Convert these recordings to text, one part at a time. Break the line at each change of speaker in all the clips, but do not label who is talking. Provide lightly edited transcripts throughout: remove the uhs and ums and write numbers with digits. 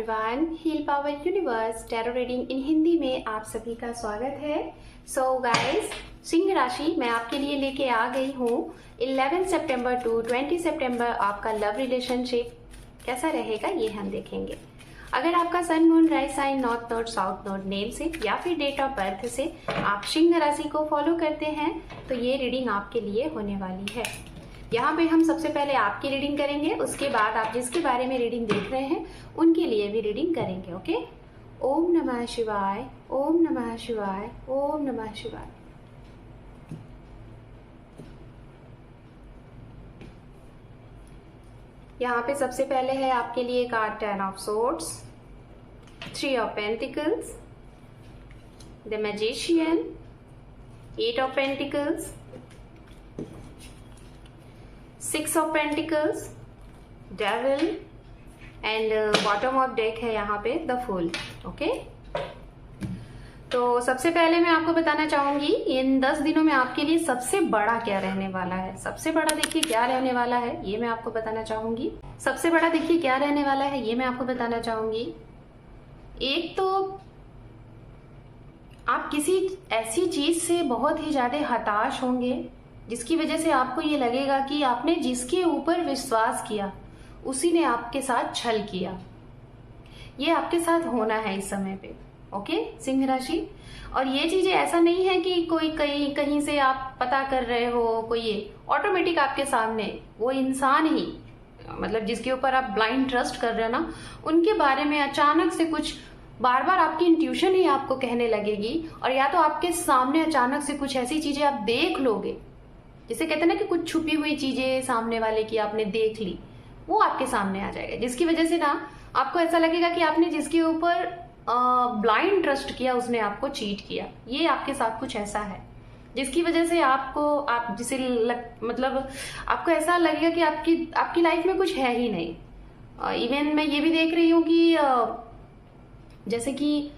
Everyone, heal power universe tarot reading in Hindi में आप सभी का स्वागत है। सो गाइस, सिंह राशि मैं आपके लिए लेके आ गई हूँ 11 सितंबर टू 20 सितंबर आपका लव रिलेशनशिप कैसा रहेगा ये हम देखेंगे। अगर आपका sun moon rise sign north node south node name से या फिर डेट ऑफ बर्थ से आप सिंह राशि को फॉलो करते हैं तो ये रीडिंग आपके लिए होने वाली है। यहाँ पे हम सबसे पहले आपकी रीडिंग करेंगे, उसके बाद आप जिसके बारे में रीडिंग देख रहे हैं उनके लिए भी रीडिंग करेंगे। ओके, ओम नमः शिवाय, ओम नमः शिवाय, ओम नमः शिवाय। यहाँ पे सबसे पहले है आपके लिए card 10 of swords, 3 of pentacles, the magician, 8 of pentacles, 6 of pentacles, devil and bottom of deck है यहाँ पे द फूल। ओके, तो सबसे पहले मैं आपको बताना चाहूंगी इन 10 दिनों में आपके लिए सबसे बड़ा क्या रहने वाला है। सबसे बड़ा देखिए क्या रहने वाला है ये मैं आपको बताना चाहूंगी। सबसे बड़ा देखिए क्या रहने वाला है ये मैं आपको बताना चाहूंगी। एक तो आप किसी ऐसी चीज से बहुत ही ज्यादा हताश होंगे जिसकी वजह से आपको ये लगेगा कि आपने जिसके ऊपर विश्वास किया उसी ने आपके साथ छल किया। ये आपके साथ होना है इस समय पे। ओके सिंह राशि, और ये चीजें ऐसा नहीं है कि कोई कहीं से आप पता कर रहे हो, कोई ये ऑटोमेटिक आपके सामने वो इंसान ही मतलब जिसके ऊपर आप ब्लाइंड ट्रस्ट कर रहे हो ना, उनके बारे में अचानक से कुछ बार बार आपकी इंट्यूशन ही आपको कहने लगेगी, और या तो आपके सामने अचानक से कुछ ऐसी चीजें आप देख लोगे, जिसे कहते हैं ना कि कुछ छुपी हुई चीजें सामने वाले की आपने देख ली, वो आपके सामने आ जाएगा, जिसकी वजह से ना आपको ऐसा लगेगा कि आपने जिसके ऊपर ब्लाइंड ट्रस्ट किया उसने आपको चीट किया। ये आपके साथ कुछ ऐसा है जिसकी वजह से आप जिसे मतलब आपको ऐसा लगेगा कि आपकी लाइफ में कुछ है ही नहीं। इवन मैं ये भी देख रही हूँ कि जैसे कि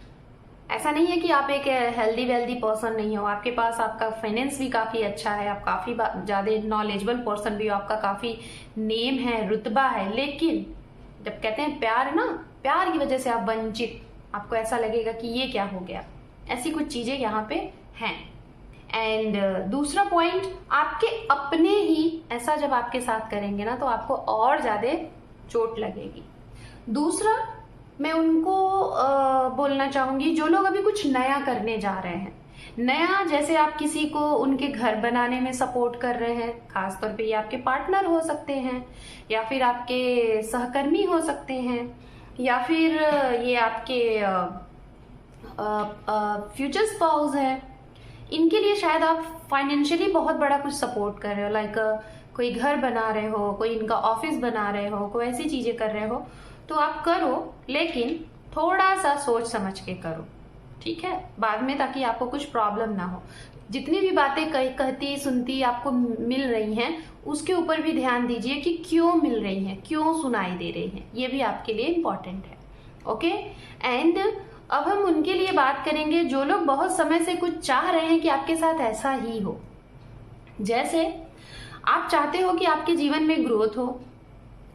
ऐसा नहीं है कि आप एक हेल्दी वेल्दी पर्सन नहीं हो, आपके पास आपका फाइनेंस भी काफी अच्छा है, आप काफी ज्यादा नॉलेजेबल पर्सन भी हो, आपका काफी नेम है, रुतबा है, लेकिन जब कहते हैं प्यार ना, प्यार की वजह से आप वंचित, आपको ऐसा लगेगा कि ये क्या हो गया। ऐसी कुछ चीजें यहाँ पे हैं। एंड दूसरा पॉइंट, आपके अपने ही ऐसा जब आपके साथ करेंगे ना तो आपको और ज्यादा चोट लगेगी। दूसरा मैं उनको बोलना चाहूंगी जो लोग अभी कुछ नया करने जा रहे हैं। नया जैसे आप किसी को उनके घर बनाने में सपोर्ट कर रहे हैं, खासतौर पे ये आपके पार्टनर हो सकते हैं या फिर आपके सहकर्मी हो सकते हैं या फिर ये आपके फ्यूचर स्पाउस है। इनके लिए शायद आप फाइनेंशियली बहुत बड़ा कुछ सपोर्ट कर रहे हो, लाइक कोई घर बना रहे हो, कोई इनका ऑफिस बना रहे हो, कोई ऐसी चीजें कर रहे हो तो आप करो, लेकिन थोड़ा सा सोच समझ के करो, ठीक है, बाद में, ताकि आपको कुछ प्रॉब्लम ना हो। जितनी भी बातें कहती सुनती आपको मिल रही हैं उसके ऊपर भी ध्यान दीजिए कि क्यों मिल रही हैं, क्यों सुनाई दे रही हैं, ये भी आपके लिए इम्पोर्टेंट है। ओके, एंड अब हम उनके लिए बात करेंगे जो लोग बहुत समय से कुछ चाह रहे हैं कि आपके साथ ऐसा ही हो। जैसे आप चाहते हो कि आपके जीवन में ग्रोथ हो,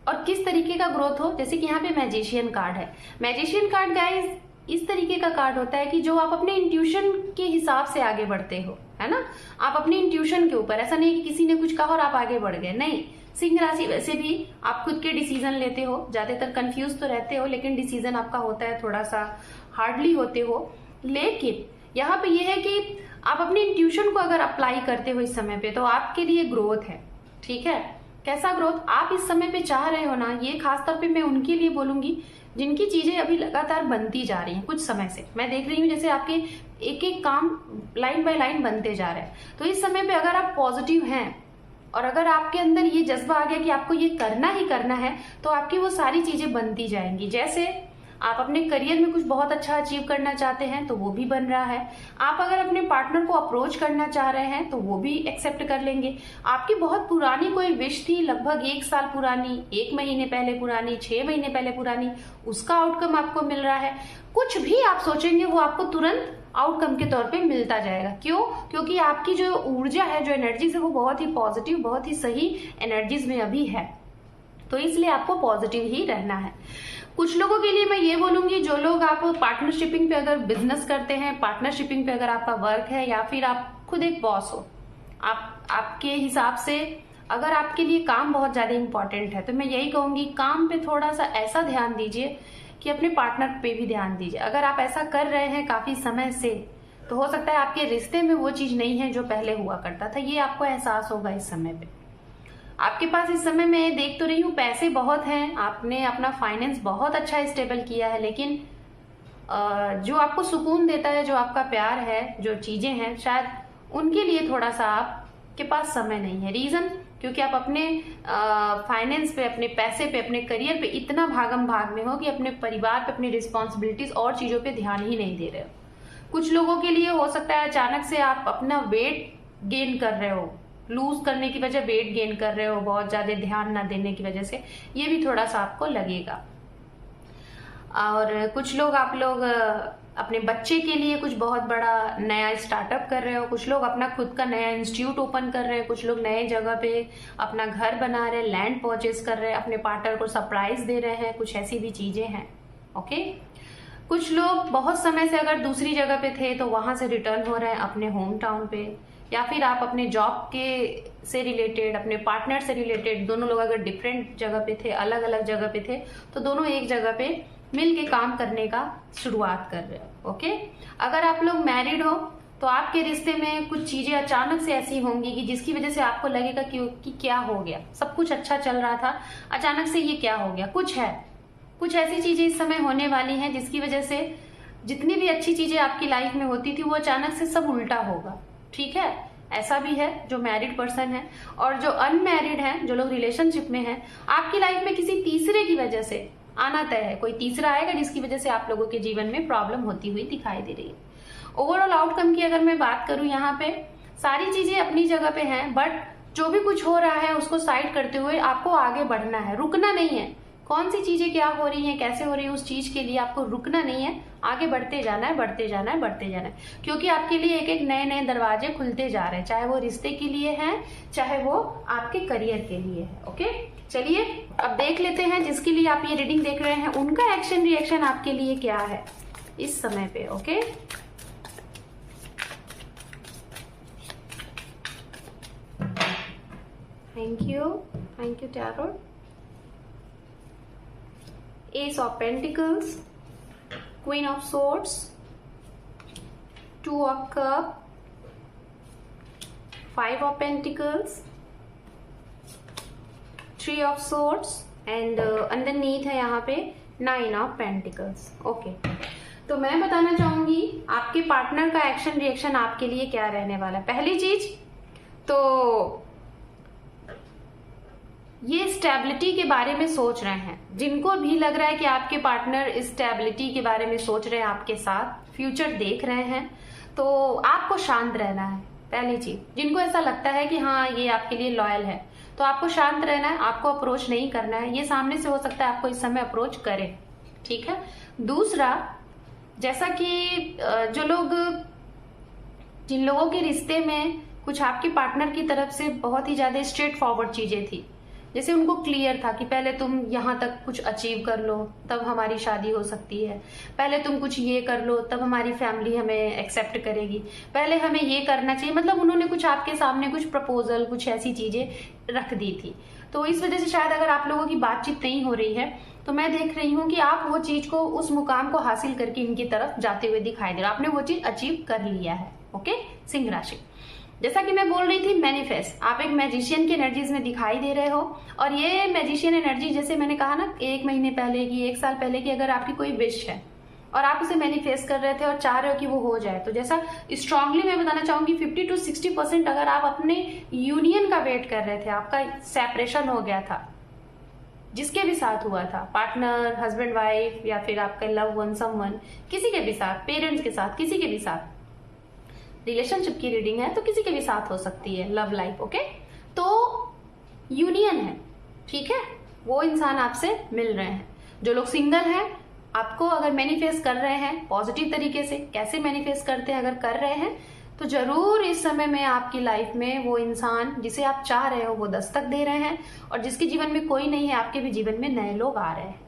और किस तरीके का ग्रोथ हो, जैसे कि यहाँ पे मैजिशियन कार्ड है। मैजिशियन कार्ड गाइस इस तरीके का कार्ड होता है कि जो आप अपने इंट्यूशन के हिसाब से आगे बढ़ते हो, है ना, आप अपने इंट्यूशन के ऊपर, ऐसा नहीं कि किसी ने कुछ कहा और आप आगे बढ़ गए, नहीं। सिंह राशि वैसे भी आप खुद के डिसीजन लेते हो, ज्यादातर कंफ्यूज तो रहते हो लेकिन डिसीजन आपका होता है थोड़ा सा हार्डली होते हो, लेकिन यहाँ पे ये है कि आप अपने इंट्यूशन को अगर अप्लाई करते हो इस समय पे तो आपके लिए ग्रोथ है, ठीक है। कैसा ग्रोथ आप इस समय पे चाह रहे हो ना, ये खासतौर पे मैं उनके लिए बोलूंगी जिनकी चीजें अभी लगातार बनती जा रही हैं कुछ समय से। मैं देख रही हूँ जैसे आपके एक एक काम लाइन बाय लाइन बनते जा रहे हैं, तो इस समय पे अगर आप पॉजिटिव हैं और अगर आपके अंदर ये जज्बा आ गया कि आपको ये करना ही करना है तो आपकी वो सारी चीजें बनती जाएंगी। जैसे आप अपने करियर में कुछ बहुत अच्छा अचीव करना चाहते हैं तो वो भी बन रहा है, आप अगर अपने पार्टनर को अप्रोच करना चाह रहे हैं तो वो भी एक्सेप्ट कर लेंगे। आपकी बहुत पुरानी कोई विश थी, लगभग 1 साल पुरानी, 1 महीने पहले पुरानी, 6 महीने पहले पुरानी, उसका आउटकम आपको मिल रहा है। कुछ भी आप सोचेंगे वो आपको तुरंत आउटकम के तौर पे मिलता जाएगा। क्यों? क्योंकि आपकी जो ऊर्जा है, जो एनर्जीज है, वो बहुत ही पॉजिटिव, बहुत ही सही एनर्जीज में अभी है। तो इसलिए आपको पॉजिटिव ही रहना है। कुछ लोगों के लिए मैं ये बोलूंगी, जो लोग आप पार्टनरशिपिंग पे अगर बिजनेस करते हैं, पार्टनरशिपिंग पे अगर आपका वर्क है, या फिर आप खुद एक बॉस हो, आपके हिसाब से अगर आपके लिए काम बहुत ज्यादा इंपॉर्टेंट है, तो मैं यही कहूंगी काम पे थोड़ा सा ऐसा ध्यान दीजिए कि अपने पार्टनर पे भी ध्यान दीजिए। अगर आप ऐसा कर रहे हैं काफी समय से, तो हो सकता है आपके रिश्ते में वो चीज नहीं है जो पहले हुआ करता था, ये आपको एहसास होगा इस समय पे। आपके पास इस समय मैं देख तो रही हूँ पैसे बहुत हैं, आपने अपना फाइनेंस बहुत अच्छा स्टेबल किया है, लेकिन जो आपको सुकून देता है, जो आपका प्यार है, जो चीजें हैं, शायद उनके लिए थोड़ा सा आपके पास समय नहीं है। रीजन क्योंकि आप अपने फाइनेंस पे, अपने पैसे पे, अपने करियर पे इतना भागम भाग में हो कि अपने परिवार पे, अपनी रिस्पॉन्सिबिलिटीज और चीजों पे ध्यान ही नहीं दे रहे हो। कुछ लोगों के लिए हो सकता है अचानक से आप अपना वेट गेन कर रहे हो, लूज करने की वजह वेट गेन कर रहे हो, बहुत ज्यादा ध्यान ना देने की वजह से, ये भी थोड़ा सा आपको लगेगा। और कुछ लोग, आप लोग अपने बच्चे के लिए कुछ बहुत बड़ा नया स्टार्टअप कर रहे हो, कुछ लोग अपना खुद का नया इंस्टीट्यूट ओपन कर रहे हैं, कुछ लोग नए जगह पे अपना घर बना रहे हैं, लैंड परचेज कर रहे हैं, अपने पार्टनर को सरप्राइज दे रहे हैं, कुछ ऐसी भी चीजें हैं। ओके, कुछ लोग बहुत समय से अगर दूसरी जगह पे थे तो वहां से रिटर्न हो रहे हैं अपने होम टाउन पे, या फिर आप अपने जॉब के से रिलेटेड, अपने पार्टनर से रिलेटेड, दोनों लोग अगर डिफरेंट जगह पे थे, अलग अलग जगह पे थे, तो दोनों एक जगह पे मिल के काम करने का शुरुआत कर रहे हो। ओके, अगर आप लोग मैरिड हो तो आपके रिश्ते में कुछ चीजें अचानक से ऐसी होंगी कि जिसकी वजह से आपको लगेगा कि क्या हो गया, सब कुछ अच्छा चल रहा था, अचानक से ये क्या हो गया। कुछ ऐसी चीजें इस समय होने वाली हैं जिसकी वजह से जितनी भी अच्छी चीजें आपकी लाइफ में होती थी वो अचानक से सब उल्टा होगा। ठीक है, ऐसा भी है जो मैरिड पर्सन है, और जो अनमैरिड है, जो लोग रिलेशनशिप में हैं, आपकी लाइफ में किसी तीसरे की वजह से आना तय है, कोई तीसरा आएगा जिसकी वजह से आप लोगों के जीवन में प्रॉब्लम होती हुई दिखाई दे रही है। ओवरऑल आउटकम की अगर मैं बात करूं, यहाँ पे सारी चीजें अपनी जगह पे हैं, बट जो भी कुछ हो रहा है उसको साइड करते हुए आपको आगे बढ़ना है, रुकना नहीं है। कौन सी चीजें क्या हो रही हैं, कैसे हो रही है, उस चीज के लिए आपको रुकना नहीं है, आगे बढ़ते जाना है, बढ़ते जाना है, बढ़ते जाना है, क्योंकि आपके लिए एक एक नए नए दरवाजे खुलते जा रहे हैं, चाहे वो रिश्ते के लिए हैं, चाहे वो आपके करियर के लिए है। ओके, चलिए अब देख लेते हैं जिसके लिए आप ये रीडिंग देख रहे हैं उनका एक्शन रिएक्शन आपके लिए क्या है इस समय पे। Okay, thank you tarot. Ace of Pentacles, Queen of Swords, Two of Cups, Five of Pentacles, Three of Swords, and underneath है यहाँ पे Nine of Pentacles. Okay. तो मैं बताना चाहूंगी आपके पार्टनर का एक्शन रिएक्शन आपके लिए क्या रहने वाला है। पहली चीज तो ये स्टेबिलिटी के बारे में सोच रहे हैं, जिनको भी लग रहा है कि आपके पार्टनर स्टेबिलिटी के बारे में सोच रहे हैं, आपके साथ फ्यूचर देख रहे हैं, तो आपको शांत रहना है। पहली चीज, जिनको ऐसा लगता है कि हाँ ये आपके लिए लॉयल है, तो आपको शांत रहना है, आपको अप्रोच नहीं करना है। ये सामने से हो सकता है आपको इस समय अप्रोच करे, ठीक है। दूसरा, जैसा कि जिन लोगों के रिश्ते में कुछ आपके पार्टनर की तरफ से बहुत ही ज्यादा स्ट्रेट फॉरवर्ड चीजें थी, जैसे उनको क्लियर था कि पहले तुम यहाँ तक कुछ अचीव कर लो तब हमारी शादी हो सकती है, पहले तुम कुछ ये कर लो तब हमारी फैमिली हमें एक्सेप्ट करेगी, पहले हमें ये करना चाहिए, मतलब उन्होंने कुछ आपके सामने कुछ प्रपोजल, कुछ ऐसी चीजें रख दी थी। तो इस वजह से शायद अगर आप लोगों की बातचीत नहीं हो रही है, तो मैं देख रही हूँ कि आप वो चीज को, उस मुकाम को हासिल करके इनकी तरफ जाते हुए दिखाई दे रहा, आपने वो चीज अचीव कर लिया है। ओके, सिंह राशि, जैसा कि मैं बोल रही थी मैनिफेस्ट, आप एक मैजिशियन की एनर्जीज में दिखाई दे रहे हो, और ये मैजिशियन एनर्जी, जैसे मैंने कहा ना 1 महीने पहले की, 1 साल पहले की, अगर आपकी कोई विश है और आप उसे मैनिफेस्ट कर रहे थे और चाह रहे हो कि वो हो जाए, तो जैसा स्ट्रांगली मैं बताना चाहूंगी 50 to 60% अगर आप अपने यूनियन का वेट कर रहे थे, आपका सेपरेशन हो गया था, जिसके भी साथ हुआ था, पार्टनर, हस्बैंड वाइफ, या फिर आपका लव वन, समवन, किसी के भी साथ, पेरेंट्स के साथ, किसी के भी साथ, रिलेशनशिप की रीडिंग है तो किसी के भी साथ हो सकती है, लव लाइफ। ओके, तो यूनियन है, ठीक है, वो इंसान आपसे मिल रहे हैं। जो लोग सिंगल हैं, आपको अगर मैनिफेस्ट कर रहे हैं पॉजिटिव तरीके से, कैसे मैनिफेस्ट करते हैं, अगर कर रहे हैं तो जरूर इस समय में आपकी लाइफ में वो इंसान जिसे आप चाह रहे हो वो दस्तक दे रहे हैं, और जिसके जीवन में कोई नहीं है आपके भी जीवन में नए लोग आ रहे हैं।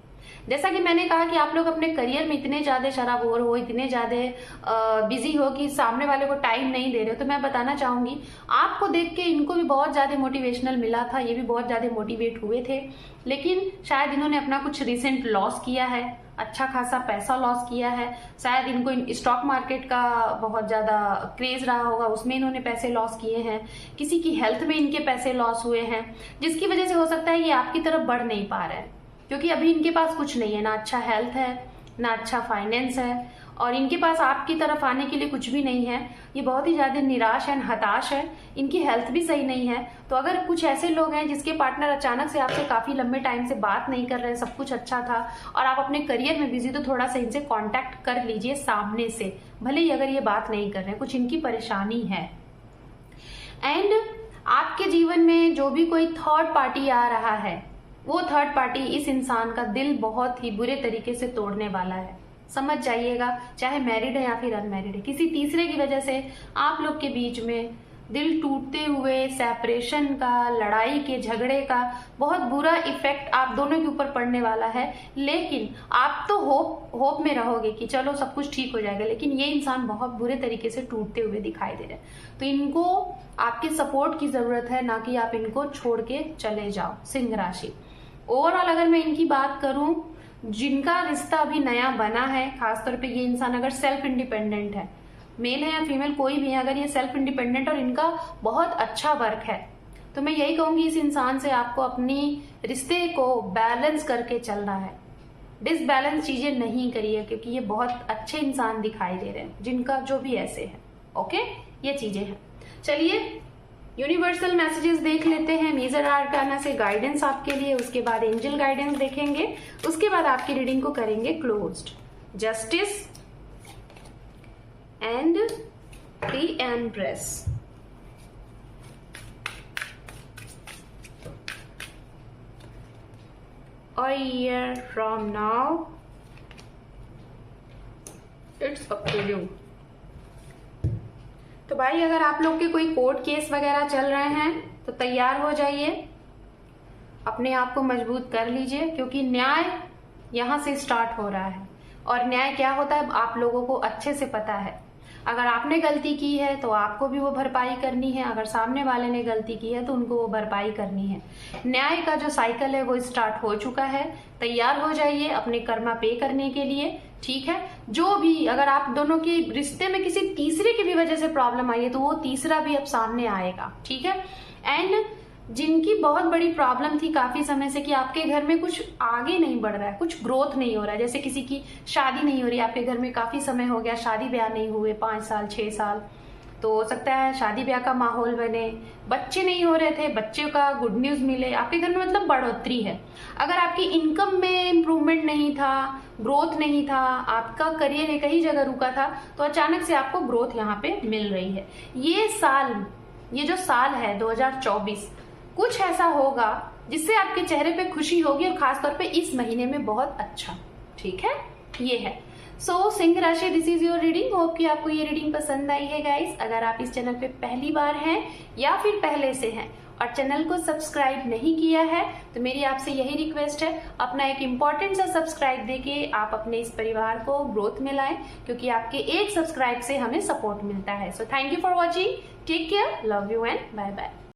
जैसा कि मैंने कहा कि आप लोग अपने करियर में इतने ज्यादा शराबोर हो, इतने ज्यादा बिजी हो कि सामने वाले को टाइम नहीं दे रहे हो, तो मैं बताना चाहूंगी आपको देख के इनको भी बहुत ज्यादा मोटिवेशनल मिला था, ये भी बहुत ज्यादा मोटिवेट हुए थे, लेकिन शायद इन्होंने अपना कुछ रिसेंट लॉस किया है, अच्छा खासा पैसा लॉस किया है। शायद इनको स्टॉक मार्केट का बहुत ज्यादा क्रेज रहा होगा, उसमें इन्होंने पैसे लॉस किए हैं, किसी की हेल्थ में इनके पैसे लॉस हुए हैं, जिसकी वजह से हो सकता है ये आपकी तरफ बढ़ नहीं पा रहे हैं, क्योंकि अभी इनके पास कुछ नहीं है, ना अच्छा हेल्थ है, ना अच्छा फाइनेंस है, और इनके पास आपकी तरफ आने के लिए कुछ भी नहीं है। ये बहुत ही ज्यादा निराश है, हताश है, इनकी हेल्थ भी सही नहीं है। तो अगर कुछ ऐसे लोग हैं जिसके पार्टनर अचानक से आपसे काफी लंबे टाइम से बात नहीं कर रहे हैं, सब कुछ अच्छा था और आप अपने करियर में बिजी, तो थोड़ा सा इनसे कांटेक्ट कर लीजिए सामने से, भले ही अगर ये बात नहीं कर रहे हैं, कुछ इनकी परेशानी है। एंड आपके जीवन में जो भी कोई थर्ड पार्टी आ रहा है, वो थर्ड पार्टी इस इंसान का दिल बहुत ही बुरे तरीके से तोड़ने वाला है, समझ जाइएगा। चाहे मैरिड है या फिर अनमैरिड है, किसी तीसरे की वजह से आप लोग के बीच में दिल टूटते हुए सेपरेशन का, लड़ाई के, झगड़े का बहुत बुरा इफेक्ट आप दोनों के ऊपर पड़ने वाला है। लेकिन आप तो होप में रहोगे कि चलो सब कुछ ठीक हो जाएगा, लेकिन ये इंसान बहुत बुरे तरीके से टूटते हुए दिखाई दे रहे हैं। तो इनको आपके सपोर्ट की जरूरत है, ना कि आप इनको छोड़ के चले जाओ। सिंह राशि ओवरऑल अगर मैं इनकी बात करूं, जिनका रिश्ता अभी नया बना है, खासतौर पे ये इंसान अगर सेल्फ इंडिपेंडेंट है, मेल है या फीमेल कोई भी है, अगर ये सेल्फ इंडिपेंडेंट और इनका बहुत अच्छा वर्क है, तो मैं यही कहूंगी इस इंसान से आपको अपनी रिश्ते को बैलेंस करके चलना है। डिसबैलेंस चीजें नहीं करिए, क्योंकि ये बहुत अच्छे इंसान दिखाई दे रहे हैं जिनका जो भी ऐसे है। ओके, ये चीजें हैं। चलिए यूनिवर्सल मैसेजेस देख लेते हैं मेजर आर्काना से गाइडेंस आपके लिए, उसके बाद एंजल गाइडेंस देखेंगे, उसके बाद आपकी रीडिंग को करेंगे closed. Justice and the empress. A year from now, it's up to you। तो भाई अगर आप लोग के कोई कोर्ट केस वगैरह चल रहे हैं तो तैयार हो जाइए, अपने आप को मजबूत कर लीजिए, क्योंकि न्याय यहाँ से स्टार्ट हो रहा है। और न्याय क्या होता है आप लोगों को अच्छे से पता है। अगर आपने गलती की है तो आपको भी वो भरपाई करनी है, अगर सामने वाले ने गलती की है तो उनको वो भरपाई करनी है। न्याय का जो साइकिल है वो स्टार्ट हो चुका है। तैयार हो जाइए अपने कर्मा पे करने के लिए, ठीक है। जो भी अगर आप दोनों के रिश्ते में किसी तीसरे की भी वजह से प्रॉब्लम आई है तो वो तीसरा भी अब सामने आएगा, ठीक है। एंड जिनकी बहुत बड़ी प्रॉब्लम थी काफी समय से कि आपके घर में कुछ आगे नहीं बढ़ रहा है, कुछ ग्रोथ नहीं हो रहा है, जैसे किसी की शादी नहीं हो रही, आपके घर में काफी समय हो गया शादी ब्याह नहीं हुए, 5 साल 6 साल, तो हो सकता है शादी ब्याह का माहौल बने, बच्चे नहीं हो रहे थे, बच्चे का गुड न्यूज मिले आपके घर में, मतलब बढ़ोतरी है। अगर आपकी इनकम में इम्प्रूवमेंट नहीं था, ग्रोथ नहीं था, आपका करियर एक ही जगह रुका था, तो अचानक से आपको ग्रोथ यहाँ पे मिल रही है। ये जो साल है 2024, कुछ ऐसा होगा जिससे आपके चेहरे पे खुशी होगी, और खासतौर पे इस महीने में बहुत अच्छा, ठीक है, ये है। सो सिंह राशि, this is your reading. Hope कि आपको ये रीडिंग पसंद आई है गाइस। अगर आप इस चैनल पे पहली बार हैं या फिर पहले से हैं और चैनल को सब्सक्राइब नहीं किया है, तो मेरी आपसे यही रिक्वेस्ट है, अपना एक इम्पॉर्टेंट सा सब्सक्राइब देके आप अपने इस परिवार को ग्रोथ में लाएं, क्योंकि आपके एक सब्सक्राइब से हमें सपोर्ट मिलता है। So thank you for watching, take care, love you and bye bye.